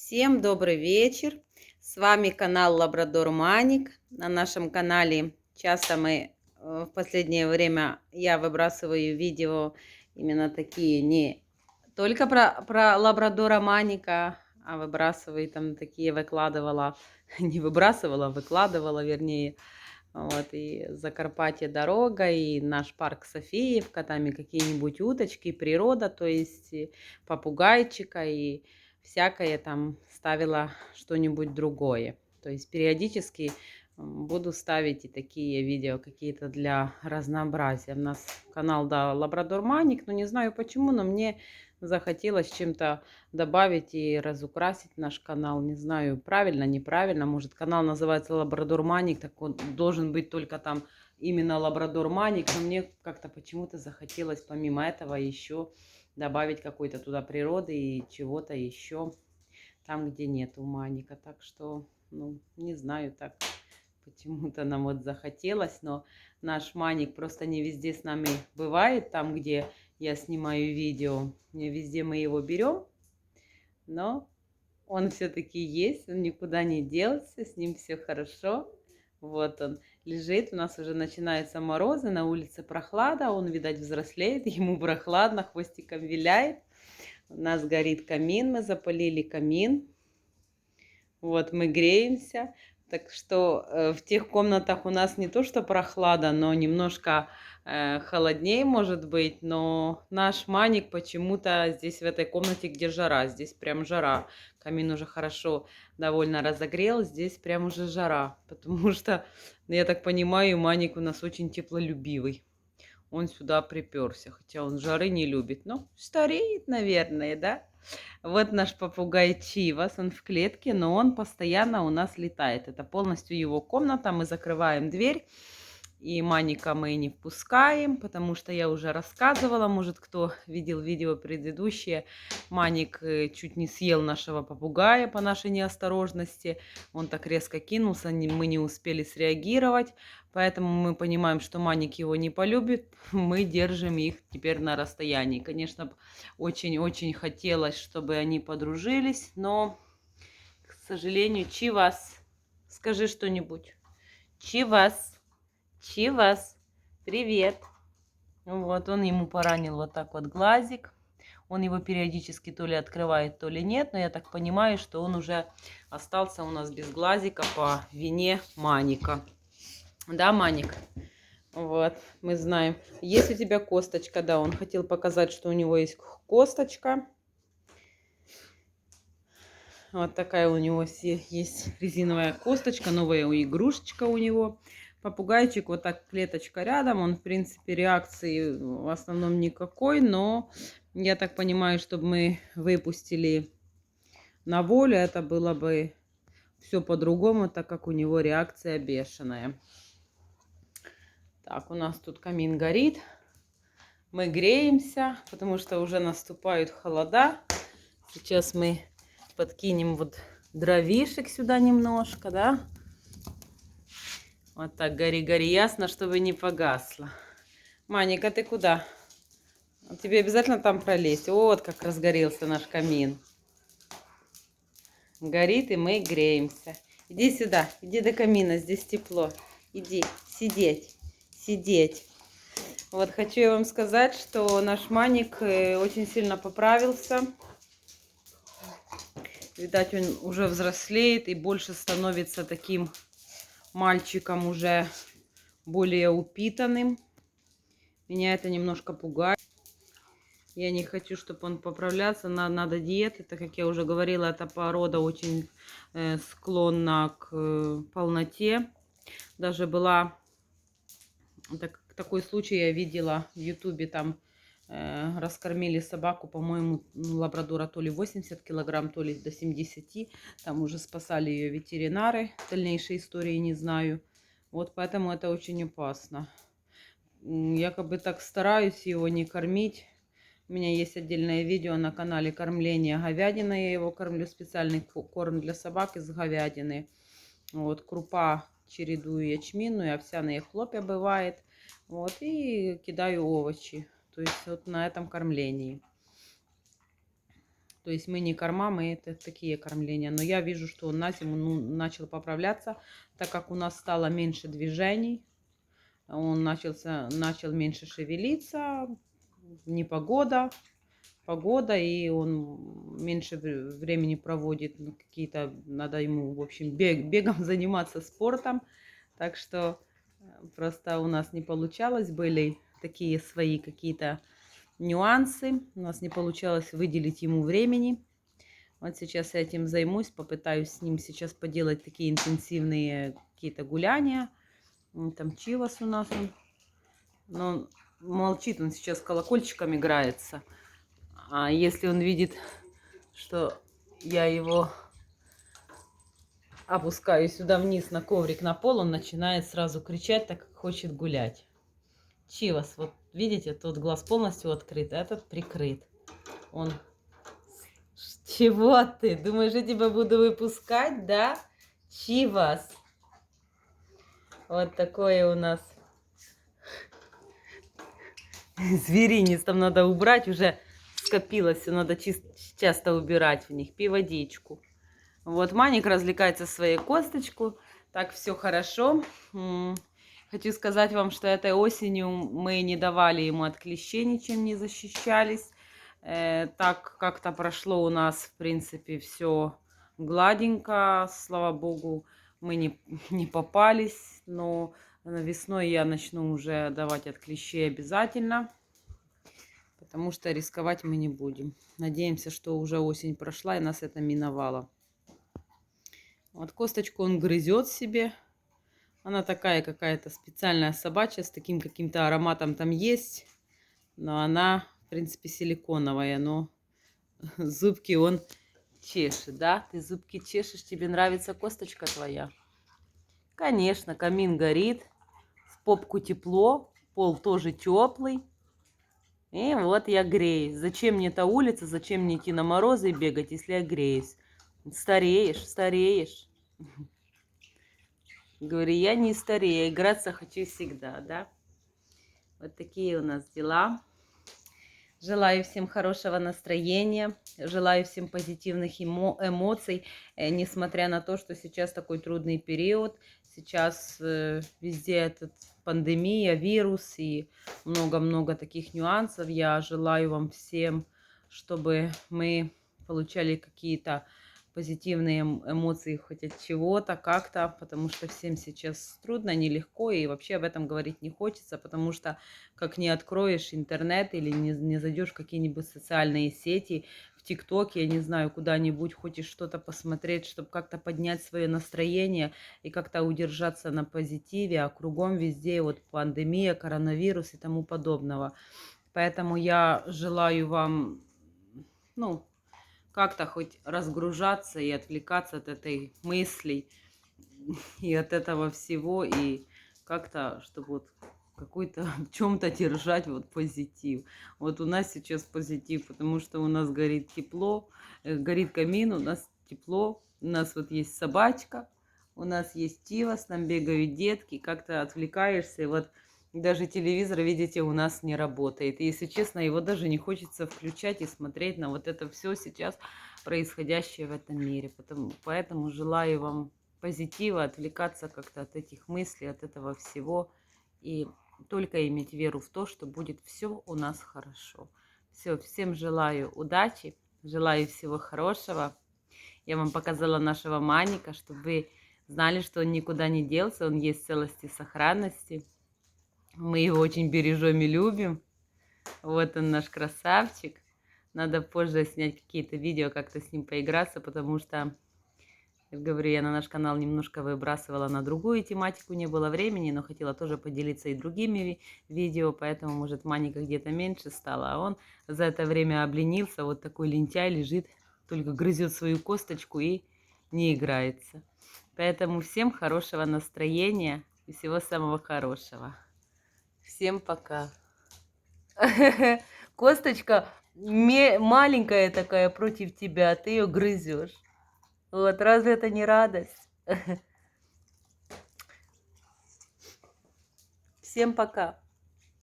Всем добрый вечер. С вами канал Лабрадор Маник. На нашем канале часто в последнее время я выбрасываю видео именно такие не только про Лабрадора Маника, а выбрасываю там такие, выкладывала, не выбрасывала, выкладывала, вернее. Вот, и Закарпатье дорога, и наш парк Софиевка, там и какие-нибудь уточки, природа, то есть и попугайчика, и всякое там ставила что-нибудь другое. То есть периодически буду ставить и такие видео какие-то для разнообразия. У нас канал, да, Лабрадор Маник, но не знаю почему, но мне захотелось чем-то добавить и разукрасить наш канал. Не знаю, правильно, неправильно. Может, канал называется Лабрадор Маник, так он должен быть только там именно Лабрадор Маник. Но мне как-то почему-то захотелось помимо этого еще добавить какой-то туда природы и чего-то еще там, где нету маника. Так что, ну, не знаю, так почему-то нам вот захотелось, но наш маник просто не везде с нами бывает, там, где я снимаю видео, не везде мы его берем, но он все-таки есть, он никуда не делся, с ним все хорошо. Вот он лежит, у нас уже начинаются морозы, на улице прохлада, он, видать, взрослеет, ему прохладно, хвостиком виляет. У нас горит камин, мы запалили камин. Вот мы греемся. Так что в тех комнатах у нас не то что прохлада, но немножко холоднее может быть. Но наш маник почему-то здесь в этой комнате, где жара, здесь прям жара. Камин уже хорошо довольно разогрел, здесь прям уже жара. Потому что, я так понимаю, маник у нас очень теплолюбивый. Он сюда приперся, хотя он жары не любит. Но стареет, наверное, да? Вот наш попугай Чивас, он в клетке, но он постоянно у нас летает. Это полностью его комната, мы закрываем дверь. И Маника мы не впускаем, потому что я уже рассказывала, может, кто видел видео предыдущее, Маник чуть не съел нашего попугая по нашей неосторожности. Он так резко кинулся, мы не успели среагировать, поэтому мы понимаем, что Маник его не полюбит. Мы держим их теперь на расстоянии. Конечно, очень-очень хотелось, чтобы они подружились, но, к сожалению, Чивас, скажи что-нибудь. Чивас. Чивас, привет. Вот, он ему поранил вот так вот глазик. Он его периодически то ли открывает, то ли нет. Но я так понимаю, что он уже остался у нас без глазика по вине Маника. Да, Маник? Вот, мы знаем. Есть у тебя косточка, да, он хотел показать, что у него есть косточка. Вот такая у него есть резиновая косточка, новая игрушечка у него. Попугайчик, вот так клеточка рядом, он в принципе реакции в основном никакой, но я так понимаю, чтобы мы выпустили на волю, это было бы все по-другому, так как у него реакция бешеная. Так, у нас тут камин горит, мы греемся, потому что уже наступают холода. Сейчас мы подкинем вот дровишек сюда немножко, да. Вот так, гори-гори, ясно, чтобы не погасло. Маника, ты куда? Тебе обязательно там пролезть. Вот как разгорелся наш камин. Горит, и мы греемся. Иди сюда, иди до камина, здесь тепло. Иди, сидеть, сидеть. Вот хочу я вам сказать, что наш Маник очень сильно поправился. Видать, он уже взрослеет и больше становится таким мальчиком уже более упитанным. Меня это немножко пугает. Я не хочу, чтобы он поправлялся. Надо диеты, так как я уже говорила, эта порода очень склонна к полноте. Даже была такой случай, я видела в ютубе, там раскормили собаку, по-моему, лабрадора то ли 80 килограмм, то ли до 70. Там уже спасали ее ветеринары. Дальнейшей истории не знаю. Вот поэтому это очень опасно. Я как бы так стараюсь его не кормить. У меня есть отдельное видео на канале кормления говядины. Я его кормлю, специальный корм для собак из говядины. Вот, крупа чередую ячменную, овсяные хлопья бывает. Вот, и кидаю овощи. То есть вот на этом кормлении. То есть мы не корма, мы это такие кормления. Но я вижу, что он на зиму начал поправляться, так как у нас стало меньше движений. Он начал меньше шевелиться, непогода, погода, и он меньше времени проводит, ну, какие-то, надо ему, в общем, бегом заниматься, спортом. Так что просто у нас не получалось, были такие свои какие-то нюансы, у нас не получалось выделить ему времени. Вот сейчас я этим займусь, попытаюсь с ним сейчас поделать такие интенсивные какие-то гуляния. Там Чивас у нас, но молчит, он сейчас колокольчиком играется. А если он видит, что я его опускаю сюда вниз на коврик, на пол, он начинает сразу кричать, так как хочет гулять. Чивас, вот видите, тот глаз полностью открыт, а этот прикрыт. Он... Чего ты? Думаешь, я тебя буду выпускать, да? Чивас. Вот такое у нас зверинец. Там надо убрать, уже скопилось, все надо часто убирать в них. Пей водичку. Вот Маник развлекается своей косточку. Так, все хорошо. Хочу сказать вам, что этой осенью мы не давали ему от клещей, ничем не защищались. Так как-то прошло у нас, в принципе, все гладенько, слава богу, мы не попались, но весной я начну уже давать от клещей обязательно, потому что рисковать мы не будем. Надеемся, что уже осень прошла и нас это миновало. Вот косточку он грызет себе. Она такая какая-то специальная собачья, с таким каким-то ароматом там есть, но она... В принципе, силиконовая, но зубки он чешет, да? Ты зубки чешешь, тебе нравится косточка твоя? Конечно, камин горит, в попку тепло, пол тоже теплый. И вот я греюсь. Зачем мне эта улица, зачем мне идти на морозы и бегать, если я греюсь? Стареешь, стареешь. Говорю, я не старею, играться хочу всегда, да? Вот такие у нас дела. Желаю всем хорошего настроения, желаю всем позитивных эмоций, несмотря на то, что сейчас такой трудный период. Сейчас везде эта пандемия, вирус и много-много таких нюансов. Я желаю вам всем, чтобы мы получали какие-то позитивные эмоции хоть от чего-то, как-то, потому что всем сейчас трудно, нелегко, и вообще об этом говорить не хочется, потому что как не откроешь интернет или не зайдешь в какие-нибудь социальные сети, в ТикТок, я не знаю, куда-нибудь, хочешь что-то посмотреть, чтобы как-то поднять свое настроение и как-то удержаться на позитиве, а кругом везде вот пандемия, коронавирус и тому подобного. Поэтому я желаю вам, ну, как-то хоть разгружаться и отвлекаться от этой мысли и от этого всего, и как-то, чтобы вот какой-то в чем-то держать вот позитив. Вот у нас сейчас позитив, потому что у нас горит тепло, горит камин, у нас тепло, у нас вот есть собачка, у нас есть Тивас, там бегают детки, как-то отвлекаешься, и вот даже телевизор, видите, у нас не работает. И, если честно, его даже не хочется включать и смотреть на вот это все сейчас происходящее в этом мире. Поэтому желаю вам позитива, отвлекаться как-то от этих мыслей, от этого всего. И только иметь веру в то, что будет все у нас хорошо. Все, всем желаю удачи, желаю всего хорошего. Я вам показала нашего Маника, чтобы вы знали, что он никуда не делся, он есть в целости и сохранности. Мы его очень бережем и любим. Вот он, наш красавчик. Надо позже снять какие-то видео, как-то с ним поиграться, потому что, я говорю, я на наш канал немножко выбрасывала на другую тематику, не было времени, но хотела тоже поделиться и другими видео, поэтому, может, Маника где-то меньше стало, а он за это время обленился, вот такой лентяй лежит, только грызет свою косточку и не играется. Поэтому всем хорошего настроения и всего самого хорошего. Всем пока. Косточка маленькая такая против тебя, а ты ее грызешь. Вот, разве это не радость? Всем пока.